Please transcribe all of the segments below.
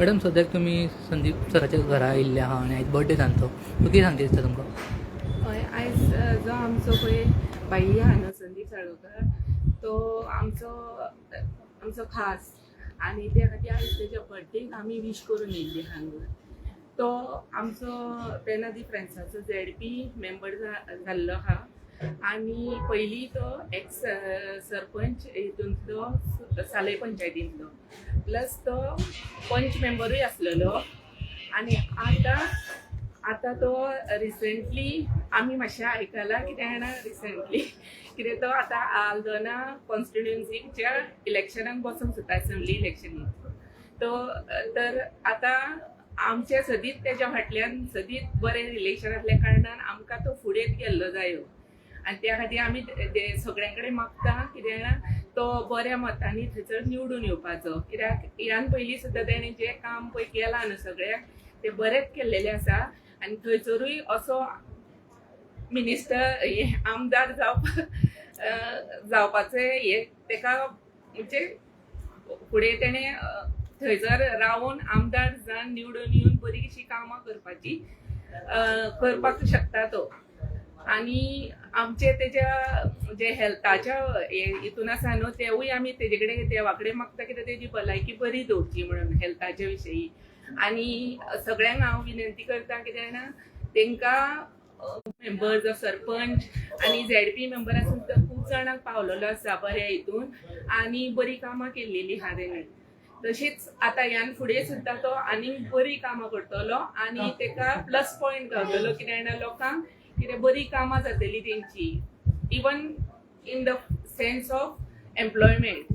Madam सद्याक तुम्ही संदीप सराच्या घरा आयिल्ले आहा आनी आयज बर्थडे तांचो सो कितें सांगता दिसता तुमकां? हय आयज जो आमचो पळय बाई आहा न्हू संदीप साळोकर तो आमचो खास आनी त्या खातीर आयज तेज्या बर्थडेक आमी वीश करून येयल्ली हांगा. तो आमचो तेन्ना दी फ्रेंड्साचो ZP मेंबर जाल्लो आहा आनी पयलीं तो एक्स सरपंच हितूंतलो सालय पंचायतींतलो प्लस तो पंच मेंबरूय आसलेलो आनी आतां तो रिसेंटली आमी मातशें आयकलां कितें जाणा रिसेंटली कितें तो आतां आल्दोना कॉन्स्टिट्युएन्सीच्या इलेक्शनाक बसूंक सोदता असेंब्ली इलेक्शनीक तो तर आतां आमचे सदीत तेज्या फाटल्यान सदीत बरें रिलेशन आसल्या कारणान आमकां तो फुडें गेल्लो जायो आनी त्या खातीर आमी सगळ्यां कडेन मागता कितें जाणा तो बऱ्या मतांनी थंयसर निवडून येवपाचो कित्याक ह्यान पयलीं सुद्दां तेणें जें काम पळय केलां न्हू सगळ्याक तें बरेंच केल्लेलें आसा आनी थंयसरूय असो मिनिस्टर आमदार जावपाचें हें तेका म्हणजे फुडें तेणें थंयसर रावून आमदार जावन निवडून येवन बरीशीं कामां करपाक शकता तो. आनी आमचे तेज्या जे हेल्थाच्या हितून आसा न्हू तेवूय आमी तेजे कडेन देवा कडेन मागता कित्याक तेजी भलायकी बरी दवरची म्हणून हेल्थाच्या विशयी आनी सगळ्यांक हांव विनंती करता कितें जाणा तांकां मेंबर जो सरपंच आनी ZP मेंबरां सुद्दां खूब जाणांक पावलेलो आसा बऱ्या हितून आनी बरी कामां केल्लेली आहा तेणी. तशीच आतां ह्यान फुडें सुद्दां तो आनी बरी कामां करतलो आनी ताका प्लस पॉयंट गावतलो कितें जाणा लोकांक कितें बरी कामां जातली तेंची even in the sense of employment.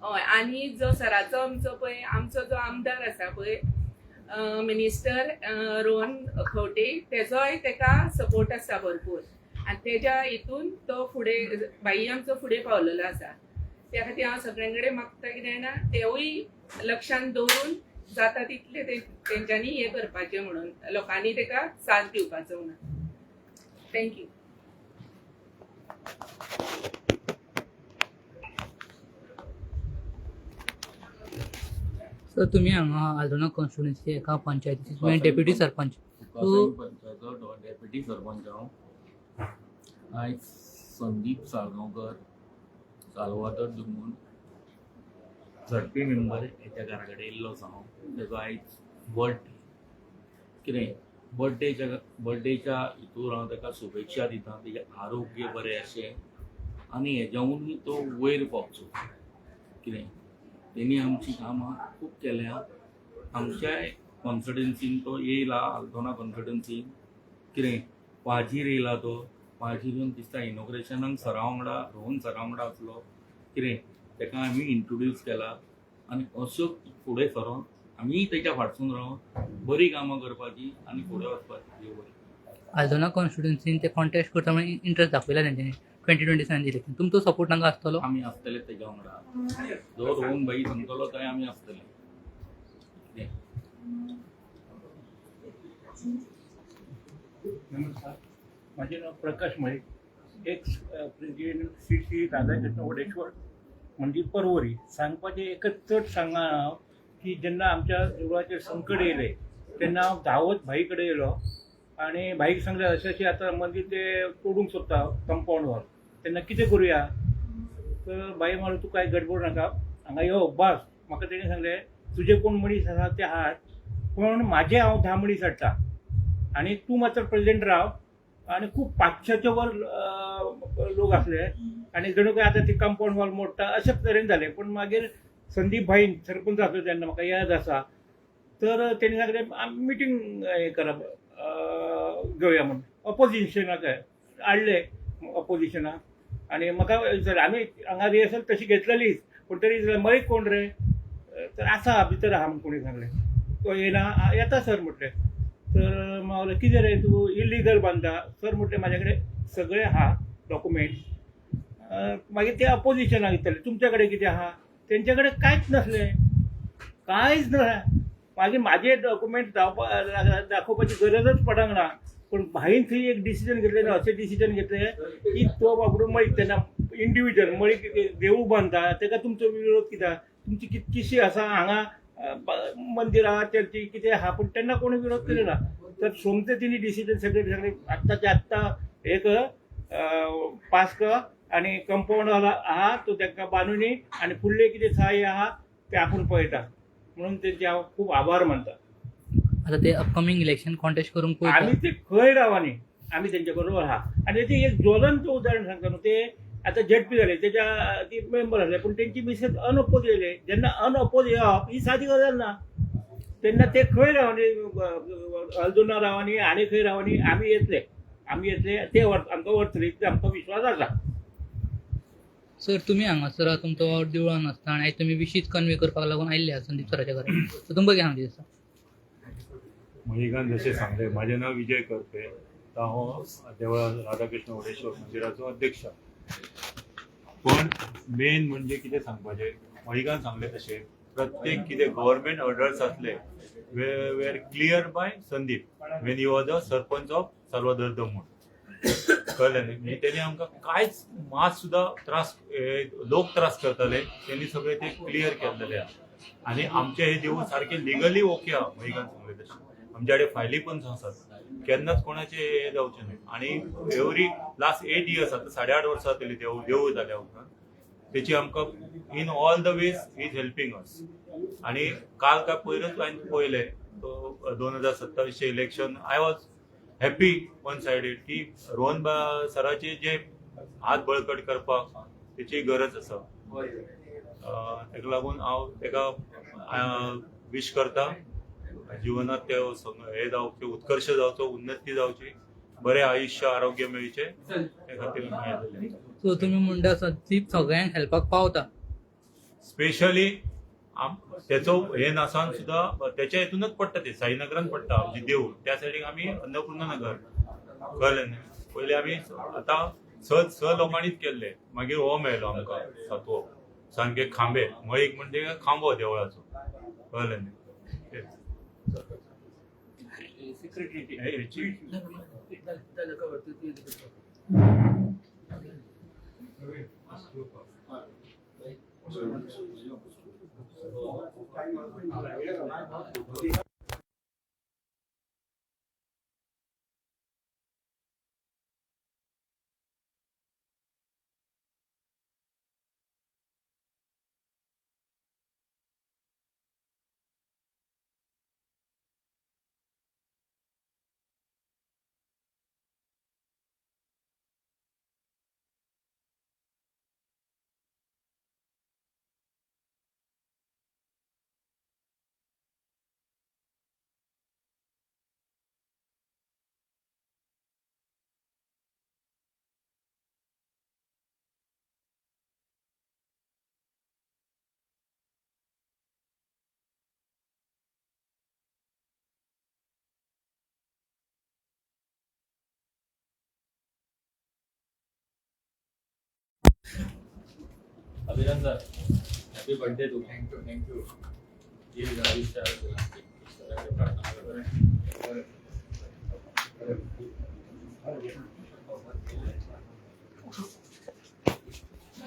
हय आनी जो सराचो आमचो जो आमदार आसा पळय मिनिस्टर रोहन खंवटे तेजोय ताका सपोर्ट आसा भरपूर आनी तेज्या हितून तो फुडें बाई आमचो फुडें पावलेलो आसा. त्या खातीर हांव सगळ्यां कडेन मागता कितें जाणा तेवूय लक्षांत दवरून जाता तितले तेंच्यांनी हें करपाचें म्हणून लोकांनी ताका साथ दिवपाचो म्हणून. थँक्यू. सर तुम्ही हांगा आल्दोना कॉन्स्टिट्युएन्सी एका पंचायतीचे तुमी डेप्युटी सरपंच पंचायतो डेप्युटी सरपंच हांव आयज संदीप साळगांवकर सालवादर दुमून ZP मेंबर हेच्या घरा कडेन येयल्लो आसा हांव. तेजो आयज बर्थडे कितें बर्थडेच्या हितूर हांव ताका शुभेच्छा दिता तेजें आरोग्य बरें अशें आनी हेज्याहूनय तो वयर पावचो. कितें तेणी आमची कामां खूब केल्या आमच्या कॉन्स्टिट्युएन्सीन तो येयला आल्दोना कॉन्स्टिट्युएन्सीन कितें पाजीर येयला तो पाजीर येवन दिसता इनॉग्रेशनाक सरा वांगडा रोहन सरा वांगडा आसलो कितें ताका आमी इंट्रोड्यूस केला आनी अश्यो फुडें सरोन आमी तेच्या फाटसून रावन बरी कामां करपाची आनी फुडें वचपाची देव बरें. आल्दोना कॉन्स्टिट्युएन्सीन ते कॉन्टेस्ट करता म्हणून इंट्रस्ट दाखयला तेंच्यांनी 2027 इलेक्शन तुमचो सपोर्ट तांकां आसतलो? आमी आसतले तेज्या वांगडा जो रोहन भाई सांगतलो थंय आमी आसतले. नमस्कार, माझे नाव प्रकाश मलिक एक्स प्रेसिडेंट श्री राधाकृष्ण वडेश्वर म्हणजे परवरी. सांगपाचें एकच चड सांगना हांव की जेन्ना आमच्या देवळाचेर संकट येयलें तेन्ना हांव धांवत भाई कडेन येयलो आनी भाईक सांगलें अशें अशें आतां मंदीर ते तोडूंक सोदता कंपाउंड वॉल तेन्ना कितें करुया. तर भाई म्हणलो तूं कांय गडबड नाका हांगा यो बस. म्हाका तेणें सांगलें तुजे कोण मनीस आसा ते हाड पूण म्हाजे हांव 10 मनीस हाडटा आनी तूं मात्र प्रेसिडेंट राव. आनी खूब 500च्या वर लोक आसले आनी जणू काय आतां ती कंपाउंड वॉल मोडटा अशें तरेन जालें. पूण मागीर संदीप भाईन सरपंच आसलो तेन्ना म्हाका याद आसा तर तेणी सांगलें मिटींग हें करप घेवया म्हणून ऑपोजिशनाक हाडले ऑपोजिशनाक आनी म्हाका आमी हांगा रिहर्सल तशी घेतलेलीच पूण तरी मळीक कोण रे तर आसा भितर आहा म्हूण कोणी सांगलें. तो येना येता सर म्हटलें. तर मागलें कितें रे तूं इलिगल बांदता सर म्हटलें म्हाजे कडेन सगळे आहा डॉक्युमेंट्स. मागीर ते अपोजिशनाक दितले तुमच्या कडेन कितें आहा तेंचे कडेन कांयच नासलें कांयच ना. मागीर म्हाजे डॉक्युमेंट दाखोवपाची गरजच पडूंक ना. पूण भाईन थंय एक डिसिजन घेतलें अशें डिसिजन घेतलें की तो बाबडो मळीक तेन्ना इंडिविज्युअल मळीक देवूळ बांदता ताका तुमचो विरोध कित्याक तुमची कितकीशी आसा हांगा मंदिरा चर्ची किती हा पण त्यांना कोणी विरोध केलेला तर सोमते तिने डिसिजन सगळे आत्ताच्या आत्ता एक पास कर आणि कंपाऊंड आहा तो त्यांना बांधून आणि फुडले किती सहाय्य आहा ते आपण पळयता म्हणून त्यांचे हांव खूप आभार मानता. आता ते अपकमिंग इलेक्शन कॉन्टेस्ट करून आम्ही ते खंय रावानी आम्ही त्यांच्या बरोबर आहा आणि त्याचे एक ज्वलंत उदाहरण सांगता न्हू ते आता झेडपी झाले त्याच्या ती मेंबर झाले पण त्यांची मिसेस अनअपोज येयले जेन्ना अनअपोज येवप ही सादी गजाल ना तेन्ना ते खंय रावनी अल्दोना रावानी आनी खंय रावानी आमी येतले ते आमकां व्हरतले आमकां विश्वास आसा. सर तुम्ही हांगासर तुमचो देवळान आसता आनी आयज तुमी विशीत कन्वे करपाक लागून आयिल्ले आसा संदीप सराच्या घरा सो तुमकां कितें सांगचे दिसता? मयिकान जशें सांगलें म्हजें नांव विजय करपे हांव देवळा राधाकृष्ण वडेश्वर मंदिराचो अध्यक्ष. पण मेन म्हणजे कितें सांगपाचें मयिकान सांगलें तशें प्रत्येक कितें गव्हर्मेंट ऑर्डर्स आसले were clear by Sandeep when he was a sarpanch of Salvador दमण. कळ्ळें न्ही म्हणजे तेणी आमकां कांयच मात सुद्दां त्रास लोक त्रास करताले तेणी सगळें ते क्लियर केल्लेलें आहा आनी आमचें हें देवूळ सारकें लिगली ओके आहा मयिकान सांगलें तशें आमचे कडेन फायली पण आसात केन्नाच कोणाचें हें जावचें न्हय आनी एवरी लास्ट 8 years आतां 8.5 वर्सां जातलीं देवूळ जाल्या उपरांत तेची आमकां in all the ways is helping us. आनी काल काय पयरूच हांवें पळयलें तो 2027 election I was happy one sided की रोहन सराचे जे हात बळकट करपाक तेची गरज आसा तेका लागून हांव तेका विश करता जिवनात ते हे जावचे उत्कर्श जावचो उन्नती जावची बरें आयुष्य आरोग्य मेळचें ते खातीर सो तुमी म्हणटा संदीप सगळ्यांक हेल्पाक पावता स्पेशली तेचो हे नासान सुद्दां त्याच्या हितूनच पडटा ते साईनगरान पडटा आमची देवूळ त्या सायडीक आमी अन्नपूर्णा नगर कळ्ळें न्ही पयलीं आमी आतां स लोकांनीच केल्ले मागीर हो मेळ्ळो आमकां सातवो सामके खांबे मळीक म्हणजे खांबो देवळाचो कळ्ळें न्ही अभिनंदन हॅपी बर्थडे टू थँक्यू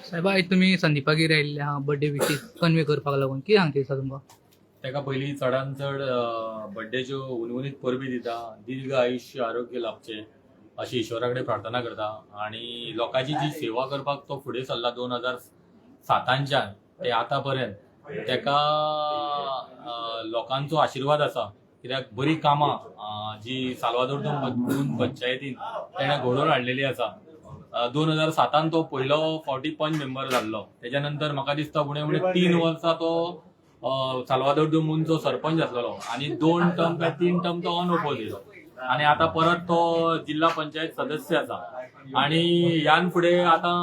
साहेब आयज तुमी संदीपागेर आयिल्ले आहा बर्थडे विशीस कन्वे करपाक लागून कितें सांगचे दिसता तुमकां? तेका पयलीं चडान चड बर्थडेच्यो उनवणीत परबी दिता दीर्घ आयुष्य आरोग्य लाभचें अशी ईश्वरा कडेन प्रार्थना करता आनी लोकांची जी सेवा करपाक तो फुडें सरला 2007च्यान ते आतां पर्यंत तेका लोकांचो आशिर्वाद आसा कित्याक बरी कामां जी साल्वादोर दमण पंचायतीन तेणें घडोवन हाडलेली आसा. 2007 तो पयलो फावटी पंच मेंबर जाल्लो तेच्या नंतर म्हाका दिसता उणे 3 वर्सां तो साल्वादोर दमणचो सरपंच आसलेलो आनी 2 टर्म काय 3 टर्म तो अनओपोजीट आनी आतां परत तो जिल्हा पंचायत सदस्य आसा आनी ह्यान फुडें आतां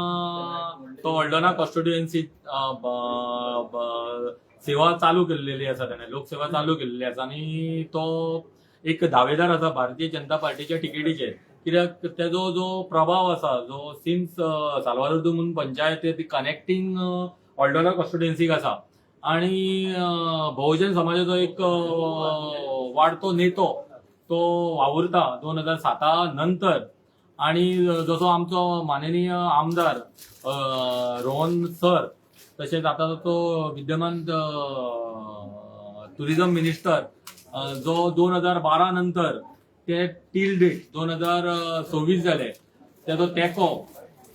तो ऑल्डोना कॉन्स्टिट्युएन्सीत सेवा चालू केल्लेली आसा ताणें लोकसेवा चालू केल्लेली आसा आनी तो एक दावेदार आसा भारतीय जनता पार्टीच्या तिकेटीचेर कित्याक तेजो जो प्रभाव आसा जो सिन्स साल्वादोर दमण पंचायत कनेक्टींग ऑल्डोना कॉन्स्टिट्युएन्सीक आसा आनी बहुजन समाजाचो एक वाडतो नेतो तो वावुरता 2007 नंतर आणि जसो आमचो माननीय आमदार रोहन सर तशेंच आता तो विद्यमान टुरिझम मिनिस्टर जो 2012 नंतर ते टील डेट 2026 जाले तेजो तेंको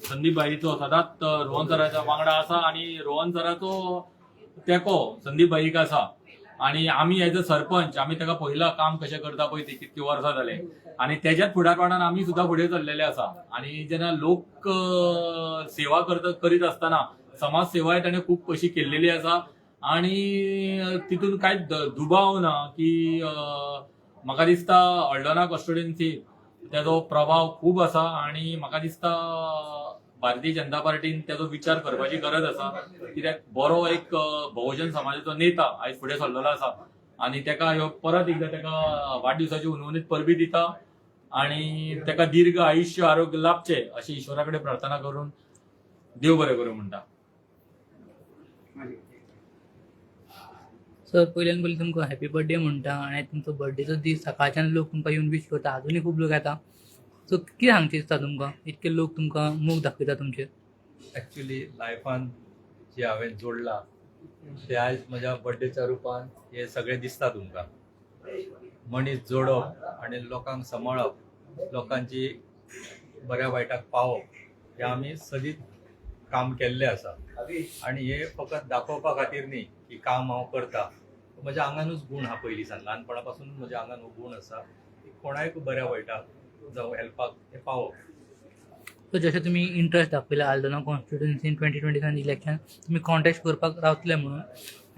संदीप भाईचो सदांच रोहन सराच्या वांगडा आसा आणि रोहन सराचो तेंको संदीप भाईक आसा आणि आम्ही एज अ सरपंच आम्ही ताका पयला काम कशें करता पळय ते कितकी वर्सां जाले आणि त्याच्याच फुडारपणान आम्ही सुद्धा फुडें चल्लेले आसा आणि जेन्ना लोक सेवा करीत असताना समाज सेवाय ताणें खूब अशी केल्लेली आसा आणि तितून कांयच दुबाव ना की म्हाका दिसता हळदोणा कॉन्स्टिट्युएन्सी तेजो प्रभाव खूब आसा आणि म्हाका दिसता भारतीय जनता पार्टीन तेजो विचार करपाची गरज आसा कित्याक बरो एक बहुजन समाजाचो नेता आयज फुडें सरलेलो आसा आणि तेका ह्यो परत एकदा तेका वाडदिवसाची उनवणीत परबी दिता आणि तेका दीर्घ आयुष्य आरोग्य लाभचे अशी ईश्वरा कडेन प्रार्थना करून देव बरें करूं म्हणटा. सर पयल्यान पयलीं तुमकां हॅपी बर्थडे म्हणटा आणि तुमचो बर्थडेचो दीस सकाळच्यान लोक तुमकां येवन विश करता अजूनय खूब लोक येता सो कितें सांगचें दिसता तुमकां इतके लोक तुमकां मोग दाखयता तुमचे. ॲक्च्युली लायफान जे हांवें जोडलां ते आयज म्हज्या बर्थडेच्या रुपान हे सगळें दिसता तुमकां. मनीस जोडप आनी लोकांक सांबाळप लोकांची बऱ्या वायटाक पावप हे आमी सदींच काम केल्लें आसा आनी हे फकत दाखोवपा खातीर न्ही की काम हांव करता. म्हज्या आंगानूच गूण हा पयलींसान ल्हानपणा पासून म्हज्या आंगान हो गूण आसा की कोणायक बऱ्या वायटाक जावं हेल्पाक हे पावप. सो जशें तुमी इंट्रस्ट दाखयला हळदोणा कॉन्स्टिट्युएन्सीन 2027 इलेक्शन तुमी कॉन्टेस्ट करपाक रावतले म्हणून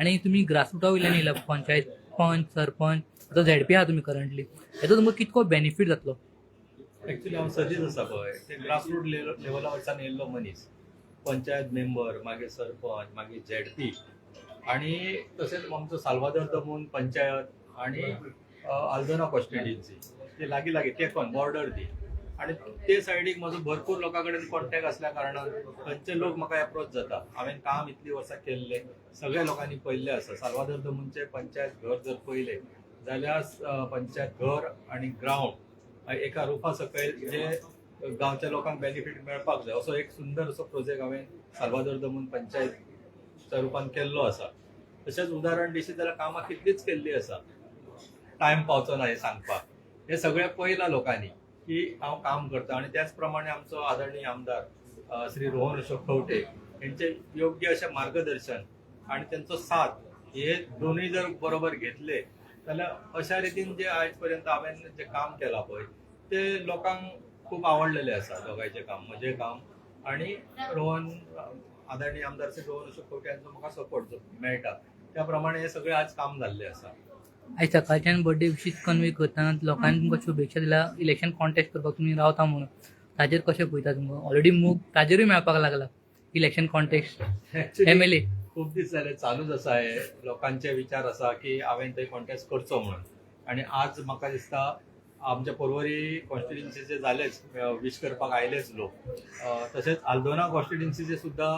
आनी तुमी ग्रासरूटा वयल्यान येयला पंचायत पंच सरपंच आतां झेडपी आहा तुमी करंटली हेजो तुमकां कितको बेनिफीट जातलो. ॲक्च्युली हांव सदींच आसा पळय ते ग्रासरूट लेवला वयच्यान येयल्लो मनीस पंचायत मेंबर मागीर सरपंच मागीर झेडपी आणि तशेंच आमचो साल्वादोर दमून पंचायत आणि हळदोणा कॉन्स्टिट्युएन्सी ते लागीं लागीं तेंकून बॉर्डर दी आणि ते सायडीक म्हजो भरपूर लोकां कडेन कॉन्टॅक्ट असल्या कारणान खंयचे लोक म्हाका एप्रोच जाता. हांवें काम इतली वर्सां केल्लें सगळ्या लोकांनी पयल्लें आसा. साल्वादोर दमूनचे पंचायत घर जर पयलें जाल्यार पंचायत घर आणि ग्रावंड एका रुपा सकयल जे गांवच्या लोकांक बेनिफीट मेळपाक जाय असो एक सुंदर असो प्रोजेक्ट हांवें साल्वादोर दमून पंचायतच्या रुपान केल्लो आसा. तशेंच उदाहरण दिशी जाल्यार कामां कितलीच केल्ली आसा. टायम पावचो ना हें सांगपाक हे सगळें पयलां लोकांनी की हांव काम करता आणि त्याच प्रमाणे आमचो आदरणीय आमदार श्री रोहन अशोक खंवटे यांचे योग्य अशें मार्गदर्शन आणि त्यांचो साथ हे दोनूय जर बरोबर घेतले जाल्यार अशा रितीन जे आयज पर्यंत हांवें जे काम केलां पळय ते लोकांक खूप आवडलेलें आसा. दोगांयचें काम म्हजें काम आणि रोहन आदरणीय आमदार श्री रोहन अशोक खंवटे यांचो म्हाका सपोर्ट जो मेळटा त्या प्रमाणे हे सगळें आज काम जाल्लें आसा. आयज सकाळच्यान बर्थडे विशीत कन्वे करतना लोकांनी तुमकां शुभेच्छा दिल्या इलेक्शन कॉन्टेस्ट करपाक तुमी रावता म्हणून ताजेर कशें पळयता तुमकां ऑलरेडी मोग ताजेरूय मेळपाक लागला इलेक्शन कॉन्टेस्ट MLA खूप दीस जाले चालूच आसा हे लोकांचे विचार आसा की हांवें थंय कॉन्टेस्ट करचो म्हणून आणि आज म्हाका दिसता आमच्या पर्वरी कॉन्स्टिट्युएन्सीचे जालेच विश करपाक आयलेच लोक. तशेंच हळदोणा कॉन्स्टिट्युएन्सीचे सुद्धा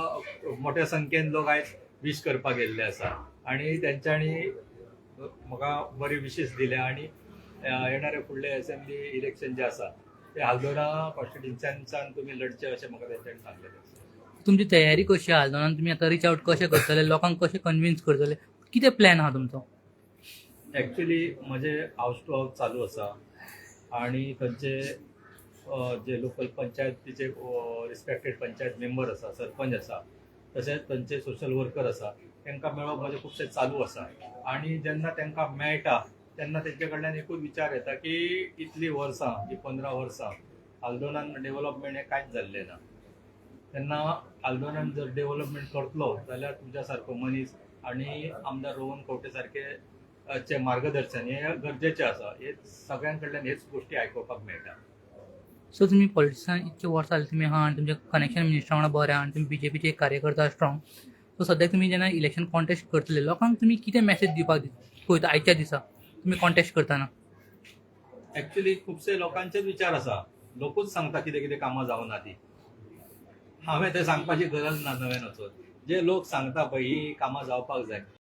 मोठ्या संख्येन लोक आयज विश करपाक येल्ले आसा आणि तेंच्यांनी म्हाका बरी विशीस दिल्या आणि येणारे फुडले असेंब्ली इलेक्शन जे आसा ते हळदोणा कॉन्स्टिट्युएन्सीच्यान तुमी लढचे अशें म्हाका तेंच्यांनी सांगलेलें आसा. तुमची तयारी कशी आहा हळदोणान तुमी आतां रीच आउट कशें करतले लोकांक कशें कन्विन्स करतले कितें प्लॅन आहा तुमचो. ॲक्च्युली म्हजे हाऊस टू हाऊस चालू आसा आणि थंयचे जे लोकल पंचायतीचे रिस्पेक्टेड पंचायत मेंबर आसा सरपंच आसा तशेंच थंयचे सोशल वर्कर आसा तांकां मेळप म्हजें खुबशें चालू आसा. आणि जेन्ना तांकां मेळटा तेन्ना तेंचे कडल्यान एकूच विचार येता की इतलीं वर्सां जी 15 वर्सां हळदोणान डेव्हलपमेंट हें कांयच जाल्लें ना. तेन्ना हळदोणान जर डेव्हलपमेंट करतलो जाल्यार तुमच्या सारको मनीस आणि आमदार रोहन खंवटे सारके चे मार्गदर्शन हे गरजेचें आसा. हे सगळ्यां कडल्यान हेच गोश्टी आयकुपाक मेळटा. सो तुमी पॉलिटिक्सान इतके वर्सां जाले तुमी आहा आनी तुमचें कनेक्शन मिनिस्टरा वांगडा बरें आहा आनी तुमी BJPचे एक कार्यकर्ता स्ट्रॉंग. सो सद्याक तुमी जेन्ना इलेक्शन कॉन्टेस्ट करतले लोकांक तुमी कितें मॅसेज दिवपाक पळयता आयच्या दिसा तुमी कॉन्टेस्ट करतना. ॲक्च्युली खुबशे लोकांचेच विचार आसा. लोकूच सांगता कितें कितें कामां जावना ती. हांवें तें सांगपाची गरज ना नव्यान वचून. जे लोक सांगता पळय ही कामां जावपाक जाय